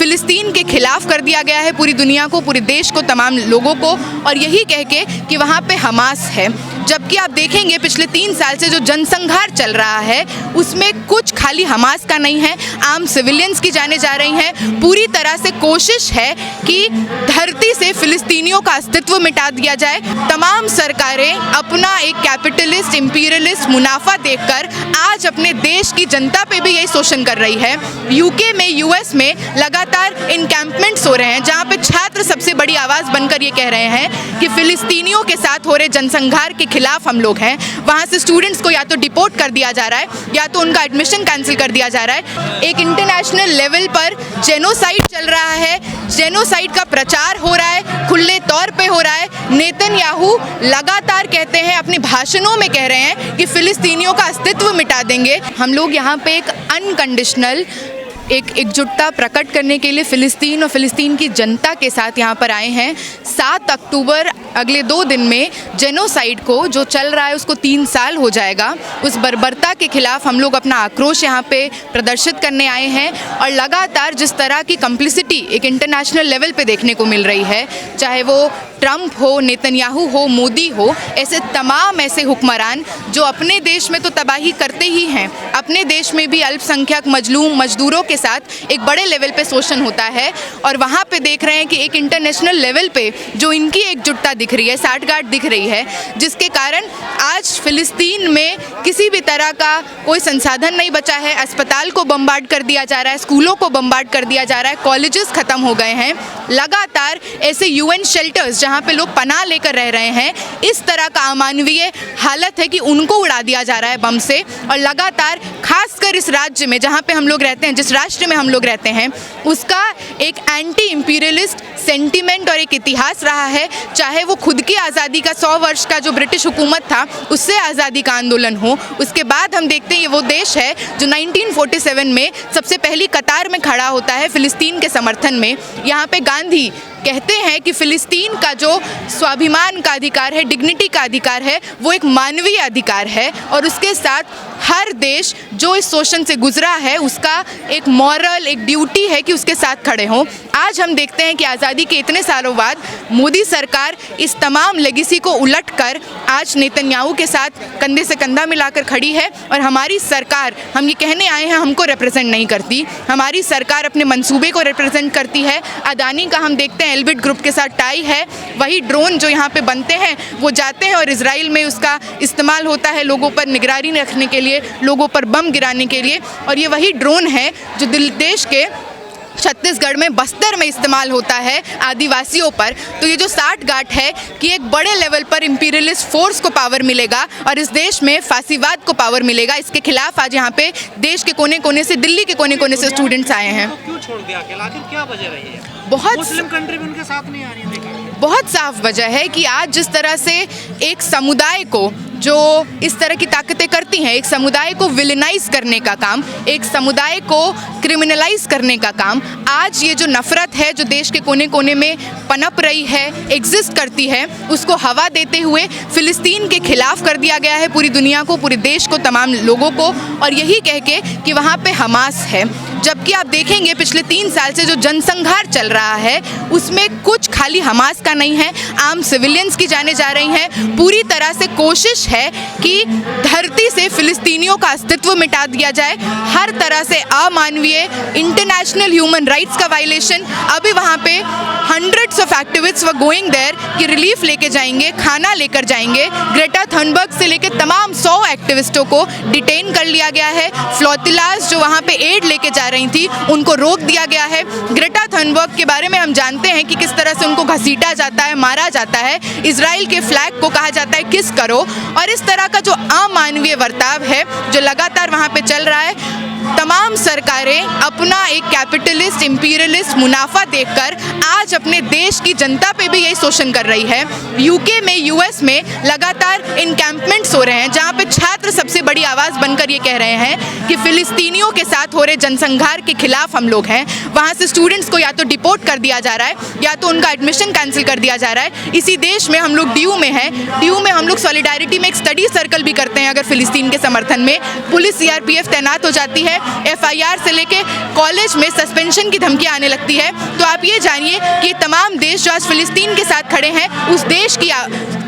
फ़िलिस्तीन के खिलाफ कर दिया गया है पूरी दुनिया को, पूरे देश को, तमाम लोगों को, और यही कह के कि वहाँ पे हमास है। जबकि आप देखेंगे पिछले 3 साल से जो जनसंहार चल रहा है उसमें कुछ खाली हमास का नहीं है, आम सिविलियंस की जाने जा रही हैं। पूरी तरह से कोशिश है कि धरती से फ़िलिस्तीनियों का अस्तित्व मिटा दिया जाए। तमाम सरकारें अपना एक कैपिटलिस्ट, इंपीरियलिस्ट मुनाफा देखकर आज अपने देश की जनता पे भी यही शोषण कर रही है। यूके में, यूएस में लगातार इनकैंपमेंट्स हो रहे हैं जहाँ पे छात्र सबसे बड़ी आवाज़ बनकर ये कह रहे हैं कि फ़िलिस्तीनियों के साथ हो रहे जनसंहार के खिलाफ हम लोग हैं। वहाँ से स्टूडेंट्स को या तो डिपोर्ट कर दिया जा रहा है या तो उनका एडमिशन कैंसिल कर दिया जा रहा है। एक इंटरनेशनल लेवल पर जेनोसाइड चल रहा है, जेनोसाइड का प्रचार हो रहा है, खुले तौर पे हो रहा है। नेतन्याहू लगातार कहते हैं, अपने भाषणों में कह रहे हैं कि फ़िलिस्तीनियों का अस्तित्व मिटा देंगे। हम लोग यहाँ पे एक अनकंडीशनल एकजुटता प्रकट करने के लिए फ़िलिस्तीन और फ़िलिस्तीन की जनता के साथ यहाँ पर आए हैं। 7 अक्टूबर अगले 2 दिन में जेनोसाइड को जो चल रहा है उसको 3 साल हो जाएगा। उस बर्बरता के खिलाफ हम लोग अपना आक्रोश यहाँ पे प्रदर्शित करने आए हैं। और लगातार जिस तरह की कंप्लिसिटी एक इंटरनेशनल लेवल पे देखने को मिल रही है, चाहे वो ट्रंप हो, नेतन्याहू हो, मोदी हो, ऐसे तमाम ऐसे हुक्मरान जो अपने देश में तो तबाही करते ही हैं, अपने देश में भी अल्पसंख्यक मजलूम मजदूरों के साथ एक बड़े लेवल पे शोषण होता है। और वहाँ पे देख रहे हैं कि एक इंटरनेशनल लेवल पे जो इनकी एकजुटता दिख रही है, साठगांठ दिख रही है, जिसके कारण आज फ़िलिस्तीन में किसी भी तरह का कोई संसाधन नहीं बचा है। अस्पताल को बम्बार्ड कर दिया जा रहा है, स्कूलों को बम्बार्ड कर दिया जा रहा है, कॉलेजेस ख़त्म हो गए हैं। लगातार ऐसे यूएन शेल्टर्स जहाँ पे लोग पनाह लेकर रह रहे हैं, इस तरह का अमानवीय हालत है कि उनको उड़ा दिया जा रहा है बम से। और लगातार खासकर इस राज्य में जहाँ पे हम लोग रहते हैं, जिस राष्ट्र में हम लोग रहते हैं, उसका एक एंटी इंपीरियलिस्ट सेंटिमेंट और एक इतिहास रहा है। चाहे वो खुद की आज़ादी का 100 वर्ष का जो ब्रिटिश हुकूमत था उससे आज़ादी का आंदोलन हो, उसके बाद हम देखते हैं ये वो देश है जो 1947 में सबसे पहली कतार में खड़ा होता है फ़िलिस्तीन के समर्थन में। यहाँ पे गांधी कहते हैं कि फ़िलिस्तीन का जो स्वाभिमान का अधिकार है, डिग्निटी का अधिकार है, वो एक मानवीय अधिकार है। और उसके साथ हर देश जो इस शोषण से गुजरा है उसका एक मॉरल, एक ड्यूटी है कि उसके साथ खड़े हों। आज हम देखते हैं कि आज़ादी के इतने सालों बाद मोदी सरकार इस तमाम लेगेसी को उलटकर आज नेतन्याहू के साथ कंधे से कंधा मिलाकर खड़ी है। और हमारी सरकार, हम ये कहने आए हैं, हमको रिप्रेजेंट नहीं करती, हमारी सरकार अपने मंसूबे को रिप्रेजेंट करती है। अदानी का हम देखते हैं एल्बिट ग्रुप के साथ टाई है, वही ड्रोन जो यहाँ पे बनते हैं वो जाते हैं और इजराइल में उसका इस्तेमाल होता है लोगों पर निगरानी रखने के लिए, लोगों पर बम गिराने के लिए। और ये वही ड्रोन है जो देश के छत्तीसगढ़ में, बस्तर में इस्तेमाल होता है आदिवासियों पर। तो ये जो साठगांठ है कि एक बड़े लेवल पर इंपीरियलिस्ट फोर्स को पावर मिलेगा और इस देश में फांसीवाद को पावर मिलेगा, इसके खिलाफ आज यहाँ पे देश के कोने कोने से, दिल्ली के कोने कोने से स्टूडेंट्स आए हैं। क्यों छोड़ दिया अकेला, आखिर क्या वजह रही है? बहुत मुस्लिम कंट्री भी उनके साथ नहीं आ रही है। बहुत साफ वजह है कि आज जिस तरह से एक समुदाय को जो इस तरह की ताकतें करती हैं, एक समुदाय को विलेनाइज करने का काम, एक समुदाय को क्रिमिनलाइज करने का काम, आज ये जो नफ़रत है जो देश के कोने कोने में पनप रही है, एग्जिस्ट करती है, उसको हवा देते हुए फ़िलिस्तीन के खिलाफ कर दिया गया है पूरी दुनिया को, पूरे देश को, तमाम लोगों को। और यही कह के कि वहाँ पे हमास है। जबकि आप देखेंगे पिछले 3 साल से जो जनसंहार चल रहा है उसमें कुछ खाली हमास का नहीं है, आम सिविलियंस की जाने जा रही हैं। पूरी तरह से कोशिश है कि धरती से फ़िलिस्तीनियों का अस्तित्व मिटा दिया जाए। हर तरह से अमानवीय, इंटरनेशनल ह्यूमन राइट्स का वायलेशन। अभी वहाँ पे hundreds of activists were going there कि रिलीफ लेके जाएंगे, खाना लेकर जाएंगे। ग्रेटा थनबर्ग से लेकर तमाम 100 एक्टिविस्टों को डिटेन कर लिया गया है। फ्लोटिलास जो वहाँ पे एड लेके जा रही थी उनको रोक दिया गया है। ग्रेटा थनबर्ग के बारे में हम जानते हैं कि किस तरह से उनको घसीटा जाता है, मारा जाता है, इजराइल के फ्लैग को कहा जाता है किस करो। और इस तरह का जो अमानवीय बर्ताव है जो लगातार वहाँ पे चल रहा है, तमाम सरकारें अपना एक कैपिटलिस्ट, इंपीरियलिस्ट मुनाफा देखकर आज अपने देश की जनता पे भी यही शोषण कर रही है। यूके में, यूएस में लगातार इनकैंपमेंट्स हो रहे हैं जहाँ पे छात्र सबसे बड़ी आवाज़ बनकर ये कह रहे हैं कि फ़िलिस्तीनियों के साथ हो रहे जनसंहार के खिलाफ हम लोग हैं। वहाँ से स्टूडेंट्स को या तो डिपोर्ट कर दिया जा रहा है या तो उनका एडमिशन कैंसिल कर दिया जा रहा है। इसी देश में हम लोग ड्यू में हैं, ड्यू में हम लोग सॉलिडारिटी में एक स्टडी सर्कल भी करते हैं। अगर फ़िलिस्तीन के समर्थन में पुलिस, सीआरपीएफ तैनात हो जाती है हैं, FIR से लेके कॉलेज में सस्पेंशन की धमकियां आने लगती है। तो आप ये जानिए कि तमाम देश जो आज फिलिस्तीन के साथ खड़े हैं, उस देश की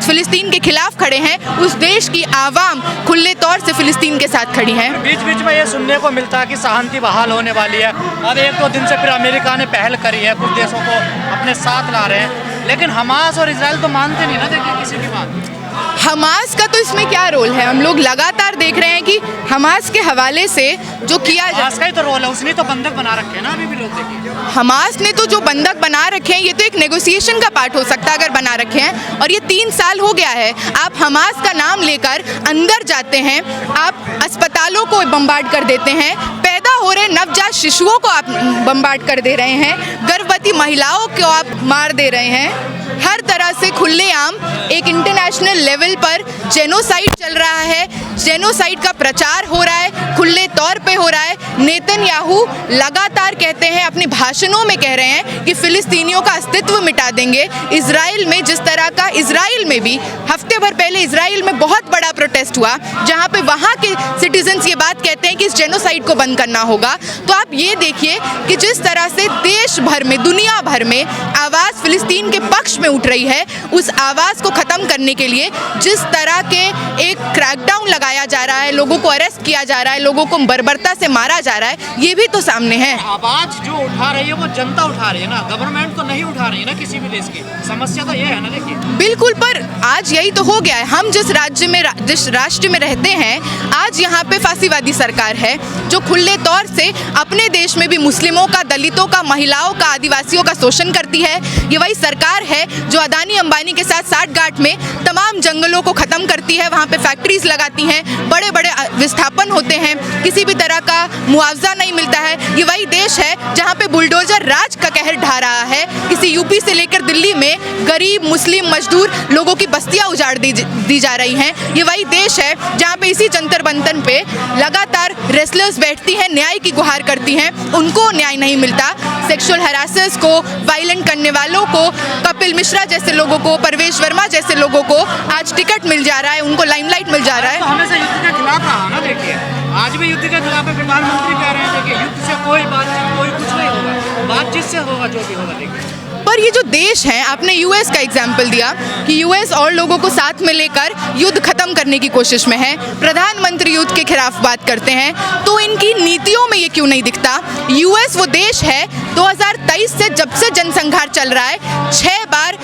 फिलिस्तीन के खिलाफ खड़े हैं, उस देश की आवाम खुले तौर से फिलिस्तीन के साथ खड़ी है। बीच बीच में ये सुनने को मिलता है कि शांति बहाल होने वाली है। अब 1-2 दिन से फिर अमेरिका ने पहल करी है, कुछ देशों को अपने साथ ला रहे हैं, लेकिन हमास और इजराइल तो मानते नहीं ना, देखिए किसी की बात। हमास का तो इसमें क्या रोल है? हम लोग लगातार देख रहे हैं कि हमास के हवाले से जो किया हमास का ही तो रोल है, उसने तो बंधक बना रखे हैं ना अभी भी लोग देखिए। हमास ने तो जो बंधक बना रखे हैं, ये तो एक नेगोशिएशन का पार्ट हो सकता है अगर बना रखे हैं, और ये 3 साल हो गया है। आप हमास का नाम लेकर अंदर जाते हैं, आप अस्पतालों को बम्बार्ड कर देते हैं, पैदा हो रहे नवजात शिशुओं को आप बम्बार्ड कर दे रहे हैं, गर्भवती महिलाओं को आप मार दे रहे हैं। हर तरह से खुलेआम एक इंटरनेशनल लेवल पर जेनोसाइड चल रहा है, जेनोसाइड का प्रचार हो रहा है, खुले तौर पे हो रहा है। नेतन्याहू लगातार कहते हैं, अपने भाषणों में कह रहे हैं कि फिलिस्तीनियों का अस्तित्व मिटा देंगे। इजराइल में जिस तरह का, इजराइल में भी हफ्ते भर पहले इजराइल में बहुत बड़ा प्रोटेस्ट हुआ, जहां पे वहां के सिटीजन्स ये बात कहते हैं कि इस जेनोसाइड को बंद करना होगा। तो आप ये देखिए कि जिस तरह से देश भर में, दुनिया भर में आवाज़ फिलिस्तीन के पक्ष में उठ रही है, उस आवाज़ को ख़त्म करने के लिए जिस तरह के एक क्रैकडाउन लगाया जा रहा है, लोगों को अरेस्ट किया जा रहा है, लोगों को बर्बरता से मारा जा रहा है, ये भी तो सामने है। आवाज जो उठा रही है वो जनता उठा रही है ना, गवर्नमेंट तो नहीं उठा रही है ना किसी भी देश की। समस्या तो ये है ना, देखिए। बिल्कुल, पर आज यही तो हो गया है। हम जिस राष्ट्र में रहते हैं, आज यहाँ पे फांसीवादी सरकार है जो खुले तौर से अपने देश में भी मुस्लिमों का, दलितों का, महिलाओं का, आदिवासियों का शोषण करती है। ये वही सरकार है जो अदानी अंबानी के साथ साठगांठ में तमाम जंगलों को ख़त्म करती है, वहाँ पे फैक्ट्रीज लगाती हैं, बड़े बड़े विस्थापन होते हैं, किसी भी तरह का मुआवजा नहीं मिलता है। ये वही देश है जहाँ पे बुलडोजर राज का कहर ढा रहा है। किसी यूपी से लेकर दिल्ली में गरीब मुस्लिम मजदूर लोगों की बस्तियाँ उजाड़ दी जा रही हैं। ये वही देश है जहाँ पे इसी जंतर मंतर पे लगातार रेसलर्स बैठती हैं, न्याय की गुहार करती हैं, उनको न्याय नहीं मिलता। सेक्सुअल हरासर्स को, वायलेंट करने वालों को, कपिल मिश्रा जैसे लोगों को, परवेश वर्मा जैसे लोगों को आज टिकट मिल जा रहा है, उनको लाइमलाइट मिल जा रहा है। तो हमेशा युद्ध के खिलाफ रहा ना, देखिए आज भी युद्ध के खिलाफ है। प्रधानमंत्री कह रहे हैं देखिए युद्ध से कोई बातचीत, कोई कुछ नहीं होगा, बातचीत से होगा जो भी होगा। देखिए पर ये जो देश हैं, आपने यूएस का एग्जाम्पल दिया कि यूएस और लोगों को साथ में लेकर युद्ध खत्म करने की कोशिश में है, प्रधानमंत्री युद्ध के खिलाफ बात करते हैं, तो इनकी नीतियों में ये क्यों नहीं दिखता? यूएस वो देश है 2023 से जब से जनसंघार चल रहा है, 6 बार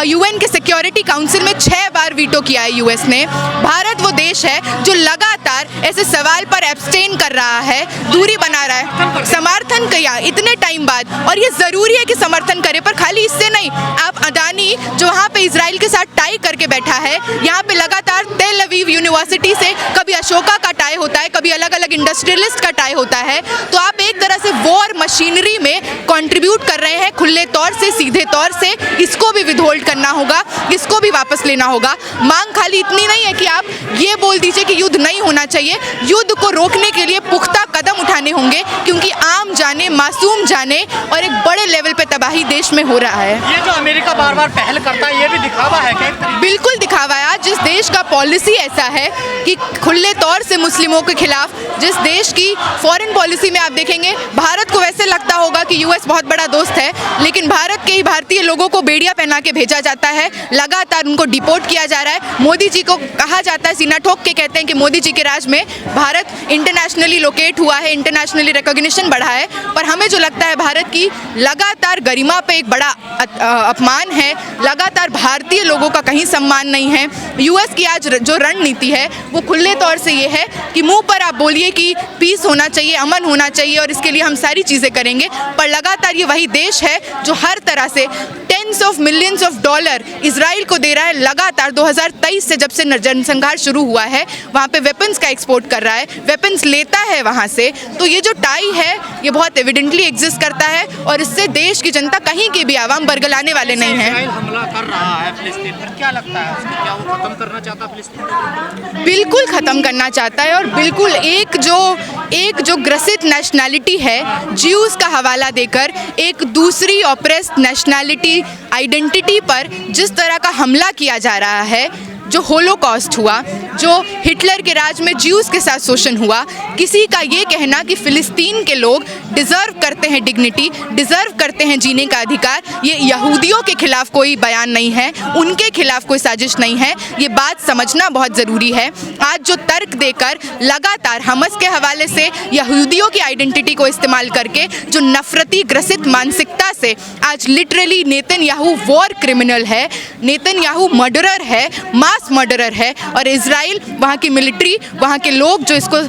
यूएन के सिक्योरिटी काउंसिल में 6 बार वीटो किया है यूएस ने। भारत वो देश है जो लगातार ऐसे सवाल पर एब्सटेन कर रहा है, दूरी बना रहा है, समर्थन किया इतने टाइम बाद, और ये ज़रूरी है कि समर्थन करे, पर खाली इससे नहीं। आप अदानी जो वहाँ पे इजराइल के साथ टाई करके बैठा है, यहाँ पे लगातार तेल अवीव यूनिवर्सिटी से कभी अशोका का टाई होता है, कभी अलग अलग इंडस्ट्रियलिस्ट का टाई होता है, तो आप एक तरह से वॉर मशीनरी में कंट्रीब्यूट कर रहे हैं खुले तौर से, सीधे तौर से। इसको भी विदहोल्ड करना होगा, इसको भी वापस लेना होगा। मांग खाली इतनी नहीं है कि आप ये बोल दीजिए कि युद्ध नहीं होना चाहिए, युद्ध को रोकने के लिए पुख्ता कदम उठाने होंगे, क्योंकि आम जाने, मासूम जाने और एक बड़े लेवल पे तबाही देश में हो रहा है। ये जो अमेरिका बार बार पहल करता है, ये भी दिखावा है क्या? बिल्कुल दिखावा है। आज जिस देश का पॉलिसी ऐसा है कि खुले तौर से मुस्लिमों के खिलाफ, जिस देश की फॉरेन पॉलिसी में आप देखेंगे, भारत को वैसे लगता होगा कि यूएस बहुत बड़ा दोस्त है, लेकिन भारत के ही भारतीय लोगों को बेड़िया पहना के भेजा जाता है, लगातार उनको डिपोर्ट किया जा रहा है। मोदी जी को कहा जाता है, सीना ठोक के कहते हैं कि मोदी जी के राज में भारत इंटरनेशनली लोकेट हुआ है, इंटरनेशनली रिकॉग्निशन बढ़ा है, पर हमें जो लगता है भारत की लगातार गरिमा पे एक बड़ा अपमान है, लगातार भारतीय लोगों का कहीं सम्मान नहीं है। यूएस की आज जो रणनीति है वो खुले तौर से ये है कि मुंह पर आप बोलिए कि पीस होना चाहिए, अमन होना चाहिए और इसके लिए हम सारी चीज़ें करेंगे, पर लगातार ये वही देश है जो हर तरह से tens of millions of dollar Israel को दे रहा है। लगातार 2023 से जब से जनसंघार शुरू हुआ है, वहाँ पे वेपन्स का एक्सपोर्ट कर रहा है, वेपन्स लेता है वहाँ से। तो ये जो टाई है ये बहुत एविडेंटली एग्जिस्ट करता है, और इससे देश की जनता कहीं की भी आवाम बरगलाने वाले नहीं है। इजराइल हमला कर रहा है फिलिस्तीन पर, क्या लगता है उसको? क्या वो खत्म करना चाहता है फिलिस्तीन? बिल्कुल ख़त्म करना चाहता है, और बिल्कुल एक जो ग्रसित नेशनैलिटी है, ज्यूज़ का हवाला देकर एक दूसरी ऑप्रेस्ड नेशनैलिटी आइडेंटिटी पर जिस तरह का हमला किया जा रहा है, जो होलोकॉस्ट हुआ, जो हिटलर के राज में ज्यूज़ के साथ शोषण हुआ, किसी का ये कहना कि फ़िलिस्तीन के लोग डिज़र्व करते हैं डिग्निटी, डिज़र्व करते हैं जीने का अधिकार, ये यहूदियों के खिलाफ कोई बयान नहीं है, उनके खिलाफ कोई साजिश नहीं है। ये बात समझना बहुत ज़रूरी है। आज जो तर्क देकर लगातार हमास के हवाले से यहूदियों की आइडेंटिटी को इस्तेमाल करके जो नफरती ग्रसित मानसिकता से आज लिटरली नेतन्याहू वॉर क्रिमिनल है, नेतन्याहू मर्डरर है, मास मर्डरर है, और इजराइल, वहाँ की मिलिट्री, वहाँ के लोग जो इसको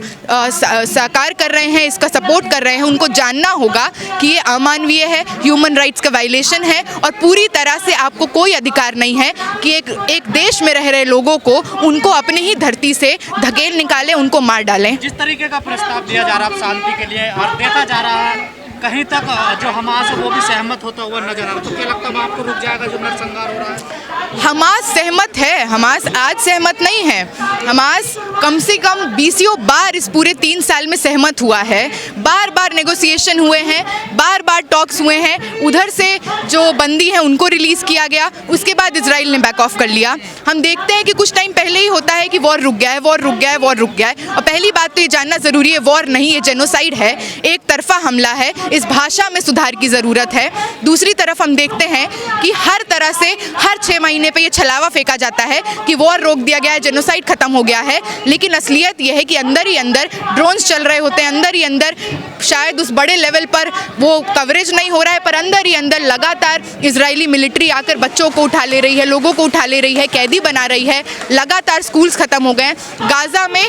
साकार कर रहे हैं, इसका सपोर्ट कर रहे हैं, उनको जानना होगा कि ये अमानवीय है, ह्यूमन राइट्स का वायलेशन है, और पूरी तरह से आपको कोई अधिकार नहीं है कि एक देश में रह रहे लोगों को उनको अपनी ही धरती से धकेल निकालें, उनको मार डालें। जिस तरीके का प्रस्ताव दिया जा रहा है शांति के लिए, और देखा जा रहा है कहीं तक जो हमास है वो भी सहमत होता हुआ नजर आ रहा है, तो क्या लगता है आपको रुक जाएगा जो नरसंहार हो रहा है? हमास सहमत है, हमास आज सहमत नहीं है। हमास कम से कम 20 बार इस पूरे 3 साल में सहमत हुआ है, बार बार नेगोशिएशन हुए हैं, बार बार टॉक्स हुए हैं, उधर से जो बंदी हैं उनको रिलीज़ किया गया, उसके बाद इजराइल ने बैक ऑफ कर लिया। हम देखते हैं कि कुछ टाइम पहले ही होता है कि वॉर रुक गया है, वॉर रुक गया है, वॉर रुक गया है। और पहली बात तो ये जानना ज़रूरी है, वॉर नहीं, ये जेनोसाइड है, एक तरफा हमला है, इस भाषा में सुधार की ज़रूरत है। दूसरी तरफ हम देखते हैं कि हर तरह से हर 6 महीने पे ये छलावा फेंका जाता है कि वॉर रोक दिया गया है, जेनोसाइड खत्म हो गया है, लेकिन असलियत यह है कि अंदर ही अंदर ड्रोन्स चल रहे होते हैं, अंदर ही अंदर शायद उस बड़े लेवल पर वो कवरेज नहीं हो रहा है, पर अंदर ही अंदर लगातार इजरायली मिलिट्री आकर बच्चों को उठा ले रही है, लोगों को उठा ले रही है, कैदी बना रही है, लगातार स्कूल्स खत्म हो गए। गाज़ा में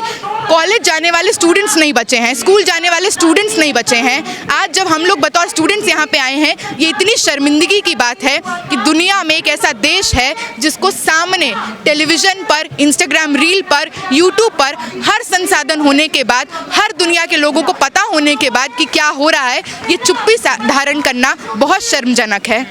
कॉलेज जाने वाले स्टूडेंट्स नहीं बचे हैं, स्कूल जाने वाले स्टूडेंट्स नहीं बचे हैं। आज जब हम लोग बतौर स्टूडेंट्स यहाँ पे आए हैं, ये इतनी शर्मिंदगी की बात है कि दुनिया में एक ऐसा देश है जिसको सामने टेलीविज़न पर, इंस्टाग्राम रील पर, यूट्यूब पर हर संसाधन होने के बाद, हर दुनिया के लोगों को पता होने के बाद कि क्या हो रहा है, ये चुप्पी धारण करना बहुत शर्मजनक है।